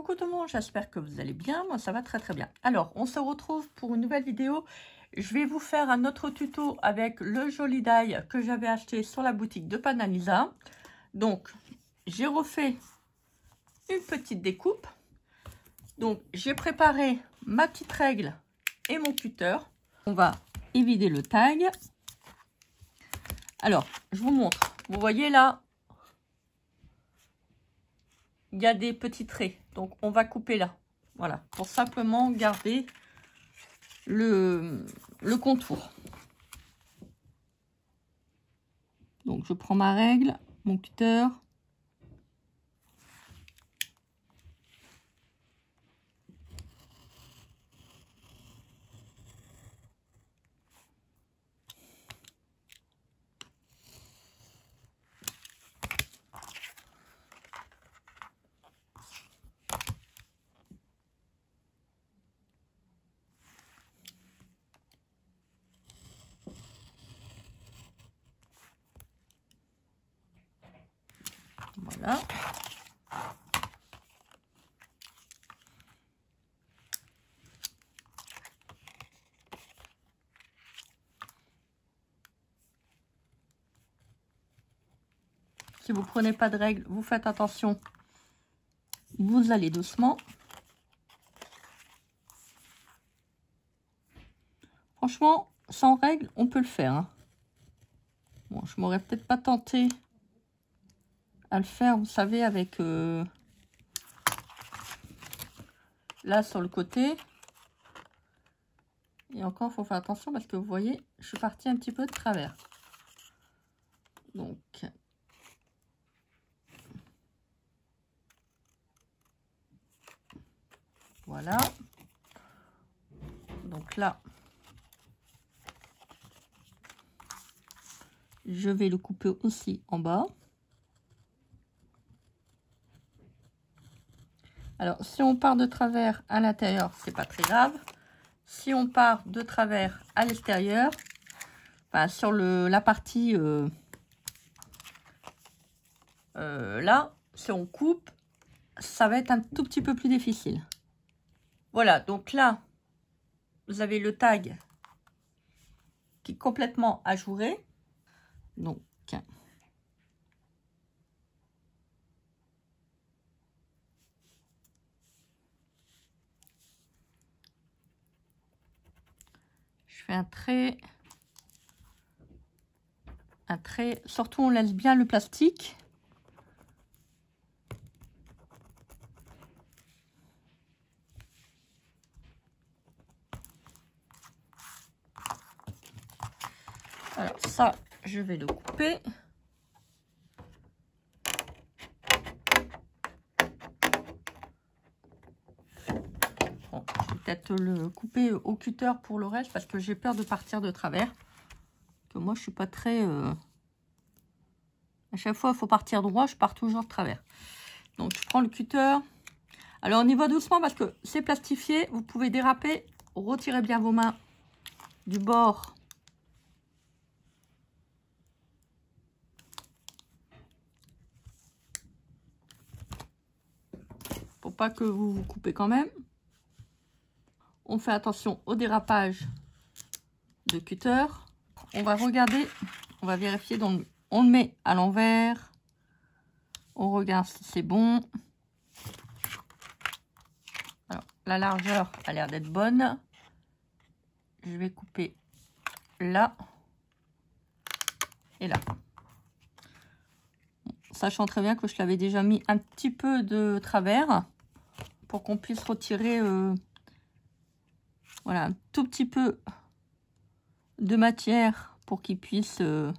coucou tout le monde, j'espère que vous allez bien, moi ça va très très bien. Alors, on se retrouve pour une nouvelle vidéo. Je vais vous faire un autre tuto avec le joli die que j'avais acheté sur la boutique de Panalisa. Donc, j'ai refait une petite découpe. Donc, j'ai préparé ma petite règle et mon cutter. On va évider le tag. Alors, je vous montre. Vous voyez là, il y a des petits traits. Donc, on va couper là. Voilà, pour simplement garder le contour. Donc, je prends ma règle, mon cutter. Voilà. Si vous prenez pas de règle, vous faites attention. Vous allez doucement. Franchement, sans règle, on peut le faire. Hein. Bon, je m'aurais peut-être pas tenté à le faire, vous savez, avec là sur le côté. Et encore, il faut faire attention parce que vous voyez, je suis partie un petit peu de travers. Donc, voilà. Donc là, je vais le couper aussi en bas. Alors, si on part de travers à l'intérieur, c'est pas très grave. Si on part de travers à l'extérieur, enfin, sur la partie là, si on coupe, ça va être un tout petit peu plus difficile. Voilà, donc là, vous avez le tag qui est complètement ajouré. Donc, je fais un trait, surtout on laisse bien le plastique. Alors ça, je vais le couper. Bon, je vais peut-être le couper au cutter pour le reste parce que j'ai peur de partir de travers. Que moi, je suis pas très... À chaque fois, il faut partir droit, je pars toujours de travers. Donc, je prends le cutter. Alors, on y va doucement parce que c'est plastifié. Vous pouvez déraper. Retirez bien vos mains du bord. Pour pas que vous vous coupez quand même. On fait attention au dérapage de cutter. On va regarder, on va vérifier. Donc, on le met à l'envers. On regarde si c'est bon. Alors, la largeur a l'air d'être bonne. Je vais couper là et là. Sachant très bien que je l'avais déjà mis un petit peu de travers pour qu'on puisse retirer voilà, un tout petit peu de matière pour qu'il puisse ne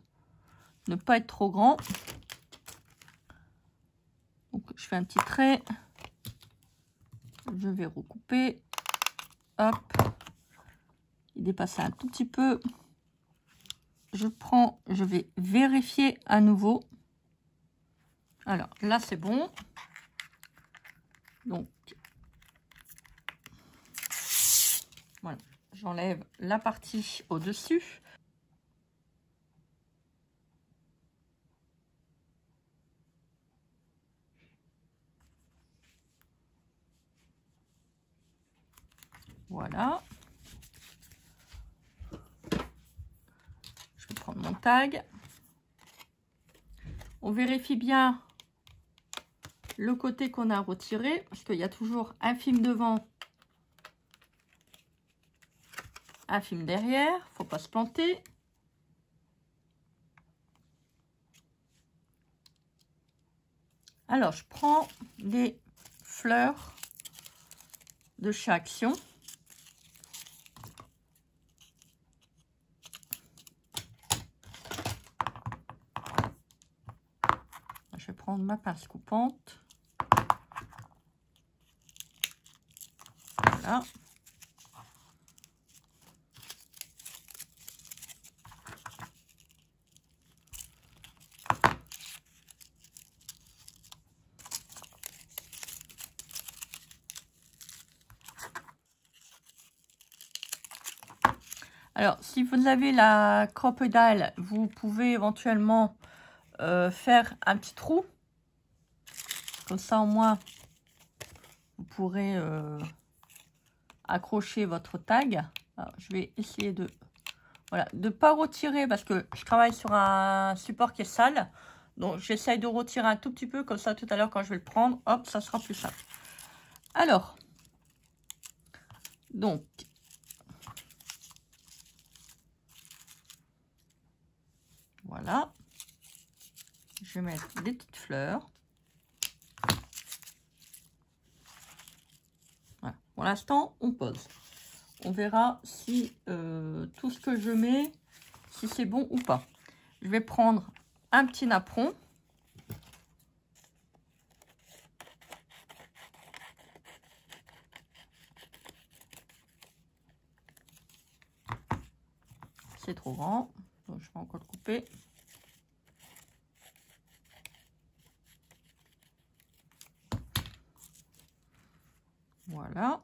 pas être trop grand. Donc, je fais un petit trait. Je vais recouper. Hop. Il dépasse un tout petit peu. Je vais vérifier à nouveau. Alors, là, c'est bon. Donc, voilà. J'enlève la partie au-dessus. Voilà. Je vais prendre mon tag. On vérifie bien le côté qu'on a retiré, parce qu'il y a toujours un film devant, un film derrière, faut pas se planter. Alors, je prends les fleurs de chez Action. Je vais prendre ma pince coupante. Voilà. Alors, si vous avez la crocodile, vous pouvez éventuellement faire un petit trou. Comme ça, au moins, vous pourrez accrocher votre tag. Alors, je vais essayer de ne pas retirer parce que je travaille sur un support qui est sale. Donc, j'essaye de retirer un tout petit peu. Comme ça, tout à l'heure, quand je vais le prendre, hop, ça sera plus simple. Alors, donc... Voilà, je vais mettre des petites fleurs. Voilà. Pour l'instant, on pose. On verra si tout ce que je mets, si c'est bon ou pas. Je vais prendre un petit napperon. C'est trop grand, donc je vais encore le couper. Voilà.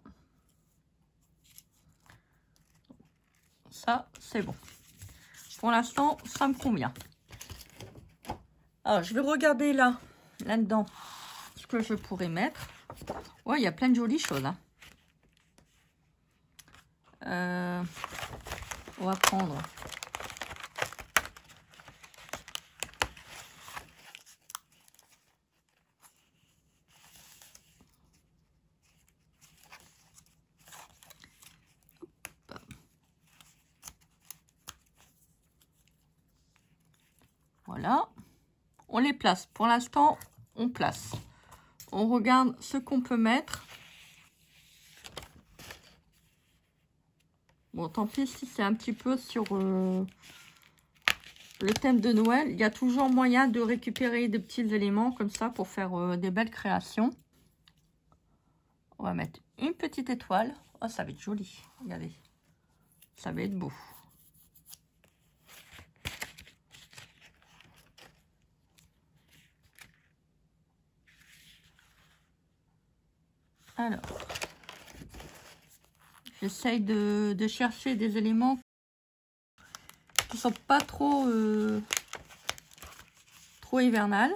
Ça, c'est bon. Pour l'instant, ça me convient. Alors, je vais regarder là-dedans, ce que je pourrais mettre. Ouais, il y a plein de jolies choses. Hein. On va prendre... Voilà, on les place. Pour l'instant, on place. On regarde ce qu'on peut mettre. Bon, tant pis si c'est un petit peu sur le thème de Noël. Il y a toujours moyen de récupérer des petits éléments comme ça pour faire des belles créations. On va mettre une petite étoile. Oh, ça va être joli. Regardez, ça va être beau. Alors, j'essaye de chercher des éléments qui sont pas trop hivernales.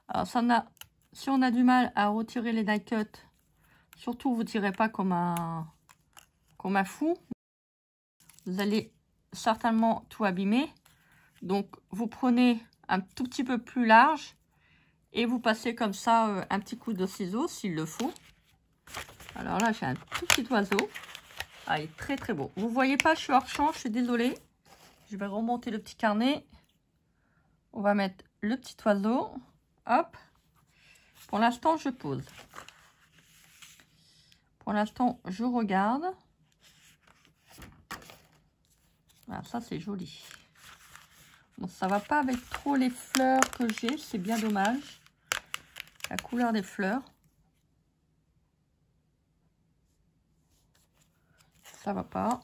Alors, si on a du mal à retirer les die cuts, surtout vous ne tirez pas comme un fou. Vous allez certainement tout abîmer. Donc, vous prenez un tout petit peu plus large et vous passez comme ça un petit coup de ciseau s'il le faut. Alors là, j'ai un tout petit oiseau. Ah, il est très très beau. Vous voyez pas, je suis hors champ, je suis désolée. Je vais remonter le petit carnet. On va mettre le petit oiseau. Hop. Pour l'instant, je pose. Pour l'instant, je regarde. Voilà, ça c'est joli. Bon, ça va pas avec trop les fleurs que j'ai, c'est bien dommage. La couleur des fleurs. Ça va pas.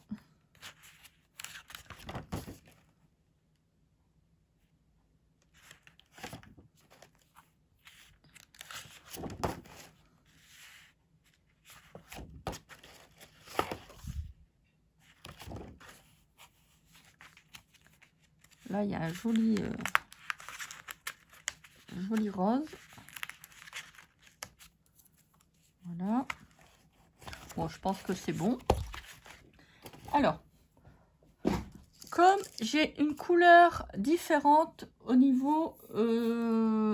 Là, il y a un joli, joli rose. Voilà. Bon, je pense que c'est bon. Alors, comme j'ai une couleur différente au niveau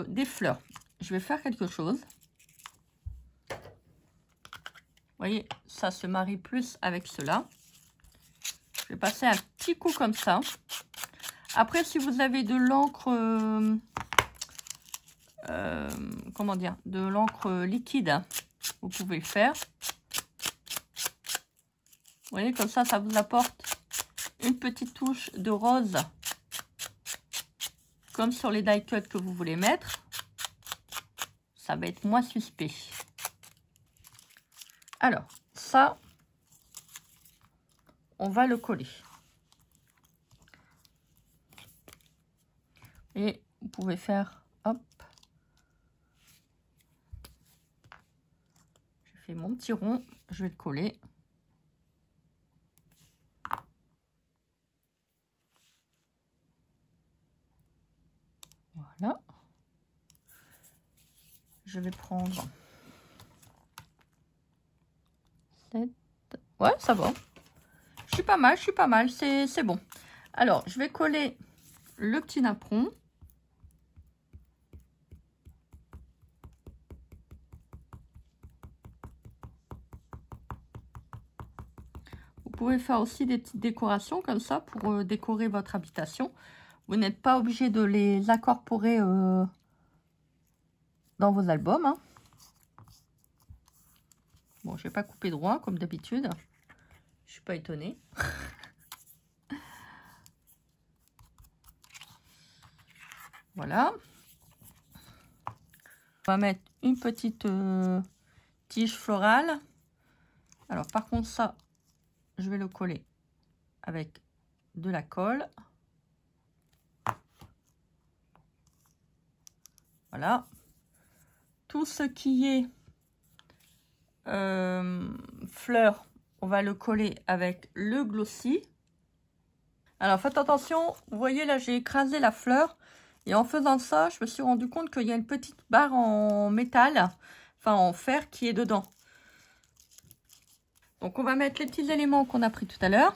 des fleurs, je vais faire quelque chose. Vous voyez, ça se marie plus avec cela. Je vais passer un petit coup comme ça. Après, si vous avez de l'encre, comment dire, de l'encre liquide, vous pouvez le faire. Vous voyez, comme ça vous apporte une petite touche de rose, comme sur les die cuts que vous voulez mettre. Ça va être moins suspect. Alors, ça, on va le coller. Et vous pouvez faire, hop. Je fais mon petit rond, je vais le coller. Voilà. Je vais prendre 7. Ouais, ça va. Je suis pas mal, c'est bon. Alors, je vais coller le petit napperon. Vous pouvez faire aussi des petites décorations comme ça pour décorer votre habitation. Vous n'êtes pas obligé de les incorporer dans vos albums. Hein. Bon, je vais pas couper droit comme d'habitude. Je suis pas étonnée. Voilà. On va mettre une petite tige florale. Alors, par contre, ça, je vais le coller avec de la colle. Voilà. Tout ce qui est fleurs, on va le coller avec le glossy. Alors, faites attention. Vous voyez, là, j'ai écrasé la fleur. Et en faisant ça, je me suis rendu compte qu'il y a une petite barre en métal, enfin en fer, qui est dedans. Donc, on va mettre les petits éléments qu'on a pris tout à l'heure.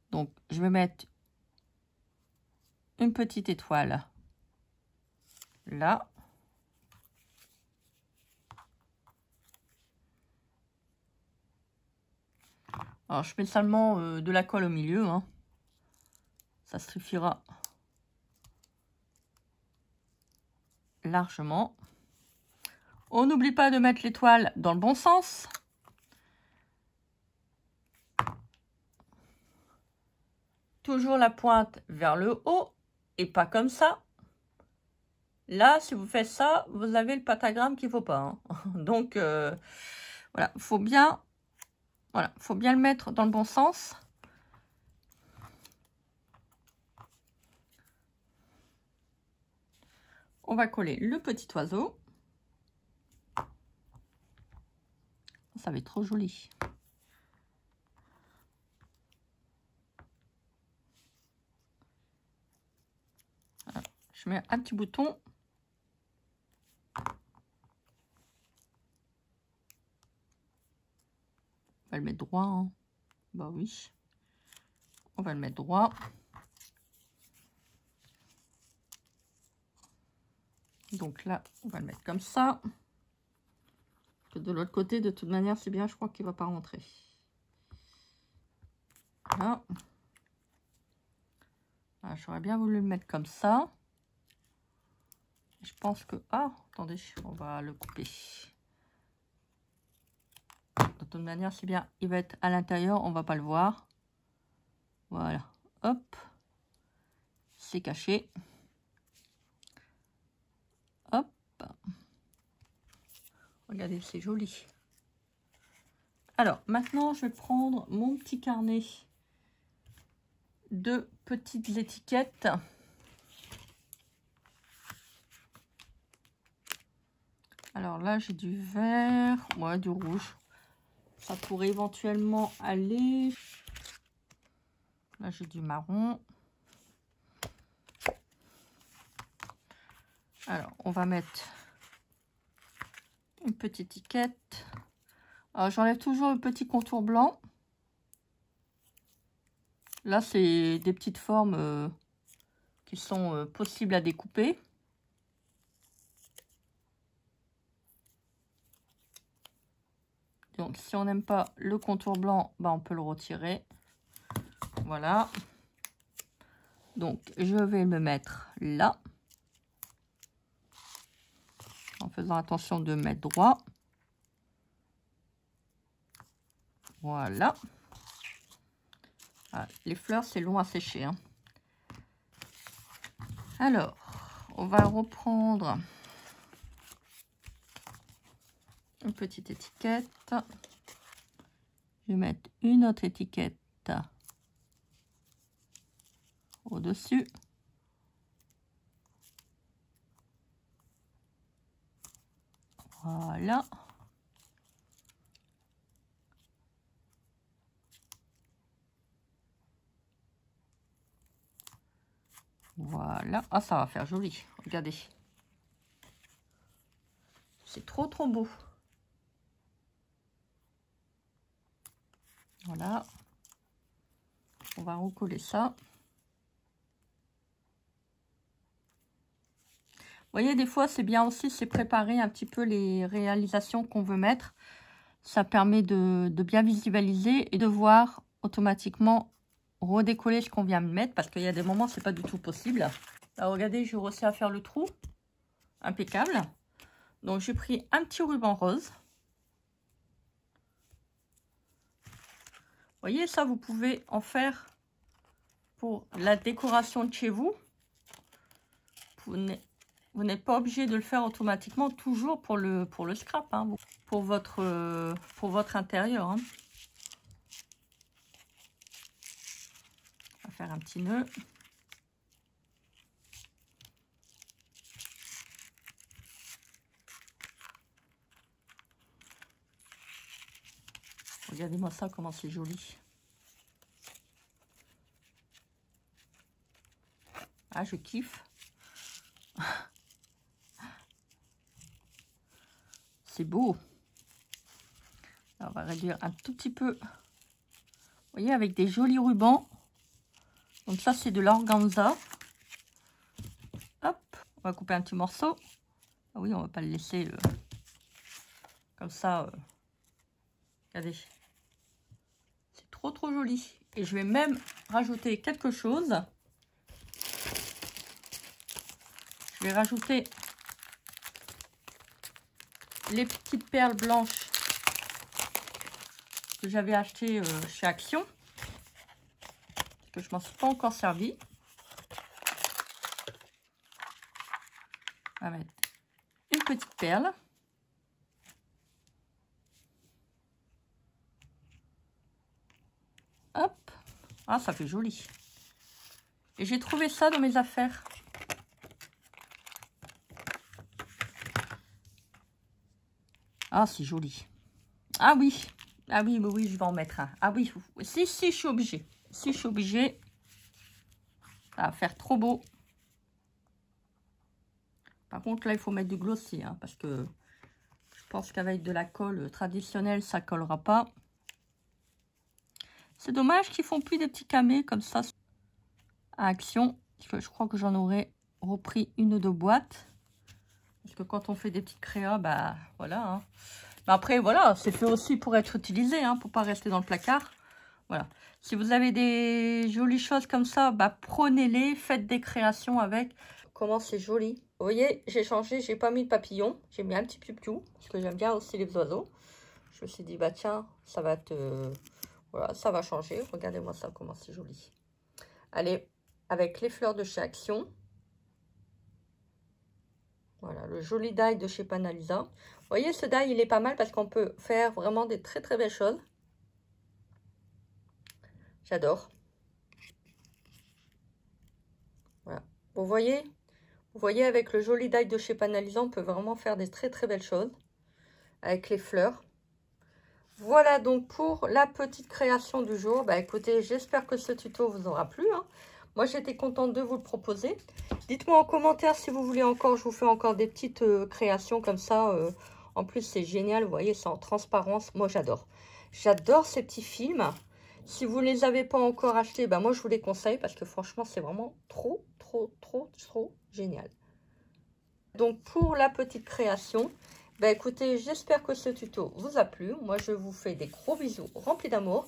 Donc, je vais mettre une petite étoile là. Alors, je mets seulement de la colle au milieu. Hein. Ça suffira largement. On n'oublie pas de mettre l'étoile dans le bon sens. Toujours la pointe vers le haut et pas comme ça. Là, si vous faites ça, vous avez le pentagramme qu'il ne faut pas. Hein. Donc, voilà, faut bien le mettre dans le bon sens. On va coller le petit oiseau. Ça va être trop joli. Voilà. Je mets un petit bouton. On va le mettre droit. Hein. Bah oui. On va le mettre droit. Donc là, on va le mettre comme ça. De l'autre côté, de toute manière, c'est bien, je crois qu'il ne va pas rentrer. Voilà. Ah, j'aurais bien voulu le mettre comme ça. Je pense que... Ah, attendez, on va le couper. De toute manière, c'est bien. Il va être à l'intérieur, on ne va pas le voir. Voilà. Hop. C'est caché. Hop. Regardez, c'est joli. Alors, maintenant, je vais prendre mon petit carnet de petites étiquettes. Alors là, j'ai du vert, ouais, du rouge. Ça pourrait éventuellement aller. Là, j'ai du marron. Alors, on va mettre une petite étiquette. Alors, j'enlève toujours le petit contour blanc. Là, c'est des petites formes qui sont possibles à découper. Donc, si on n'aime pas le contour blanc, bah, on peut le retirer. Voilà. Donc, je vais me mettre là. En faisant attention de mettre droit. Voilà. Ah, les fleurs, c'est long à sécher, hein. Alors, on va reprendre une petite étiquette. Je vais mettre une autre étiquette au-dessus. Voilà. Voilà. Ah, ça va faire joli. Regardez. C'est trop, trop beau. Voilà. On va recoller ça. Vous voyez, des fois, c'est bien aussi, c'est préparer un petit peu les réalisations qu'on veut mettre. Ça permet de bien visualiser et de voir automatiquement redécoller ce qu'on vient de mettre. Parce qu'il y a des moments, c'est pas du tout possible. Alors, regardez, je réussis à faire le trou. Impeccable. Donc, j'ai pris un petit ruban rose. Vous voyez, ça, vous pouvez en faire pour la décoration de chez vous. Vous n'êtes pas obligé de le faire automatiquement, toujours pour le scrap, hein, pour votre intérieur. Hein. On va faire un petit nœud. Regardez-moi ça, comment c'est joli. Ah, je kiffe. C'est beau. Alors, on va réduire un tout petit peu. Vous voyez, avec des jolis rubans. Donc ça, c'est de l'organza. Hop, on va couper un petit morceau. Ah oui, on va pas le laisser comme ça. Regardez. C'est trop, trop joli. Et je vais même rajouter quelque chose. Je vais rajouter les petites perles blanches que j'avais achetées chez Action. Parce que je m'en suis pas encore servi. On va mettre une petite perle. Hop. Ah, ça fait joli. Et j'ai trouvé ça dans mes affaires. Ah, c'est joli. Ah oui. Ah oui, mais oui, je vais en mettre un. Ah oui, si, je suis obligée. Si, je suis obligée. Ça va faire trop beau. Par contre, là, il faut mettre du glossy, hein, parce que je pense qu'avec de la colle traditionnelle, ça ne collera pas. C'est dommage qu'ils font plus des petits camés comme ça à Action. Parce que je crois que j'en aurais repris une ou deux boîtes. Parce que quand on fait des petites créas, bah voilà. Hein. Mais après, voilà, c'est fait aussi pour être utilisé, hein, pour pas rester dans le placard. Voilà. Si vous avez des jolies choses comme ça, bah prenez-les, faites des créations avec. Comment c'est joli. Vous voyez, j'ai changé, j'ai pas mis de papillon. J'ai mis un petit piou-piou, parce que j'aime bien aussi les oiseaux. Je me suis dit, bah tiens, ça va te... Voilà, ça va changer. Regardez-moi ça, comment c'est joli. Allez, avec les fleurs de chez Action. Voilà, le joli die de chez Panalisa. Vous voyez, ce die, il est pas mal parce qu'on peut faire vraiment des très très belles choses. J'adore. Voilà. Vous voyez avec le joli die de chez Panalisa, on peut vraiment faire des très très belles choses. Avec les fleurs. Voilà donc pour la petite création du jour. Bah écoutez, j'espère que ce tuto vous aura plu. Hein. Moi, j'étais contente de vous le proposer. Dites-moi en commentaire si vous voulez encore, je vous fais encore des petites créations comme ça. En plus, c'est génial, vous voyez, c'est en transparence. Moi, j'adore. J'adore ces petits films. Si vous ne les avez pas encore achetés, ben moi, je vous les conseille parce que franchement, c'est vraiment trop génial. Donc, pour la petite création, ben écoutez, j'espère que ce tuto vous a plu. Moi, je vous fais des gros bisous remplis d'amour.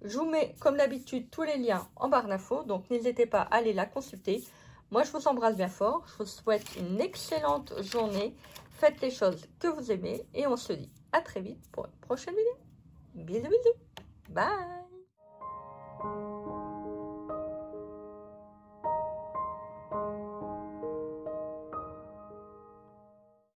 Je vous mets, comme d'habitude, tous les liens en barre d'infos. Donc, n'hésitez pas à aller la consulter. Moi, je vous embrasse bien fort. Je vous souhaite une excellente journée. Faites les choses que vous aimez. Et on se dit à très vite pour une prochaine vidéo. Bisous, bisous. Bye.